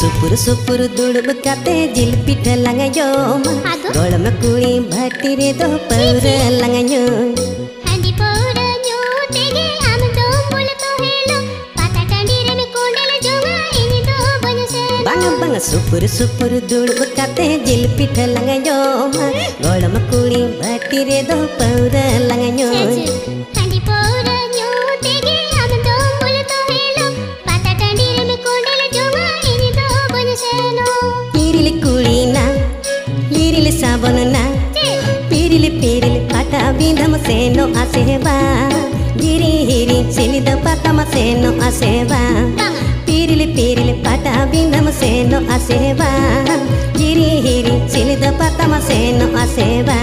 Supur supur duduk kate jil pita langayom. Golam kuli bhati re do paura langayom. Handi paura nyo tege am do mula to helo. Pata tandire me kondala jonga ini do banyu se. Bang bang supur supur duduk kate jil pita langayom. Golam kuli bhati re do paura langayom. Handi paura nyo tege am do mula to helo. Pata tandire me kondala jonga ini do banyu se no. Pirili kulina, lirili sabonana. Pirili pirili pata bindam seno aseva. Giri hiri silida patama seno aseva. Pirili pirili pata bindam seno aseva. Giri hiri silida patama seno aseva.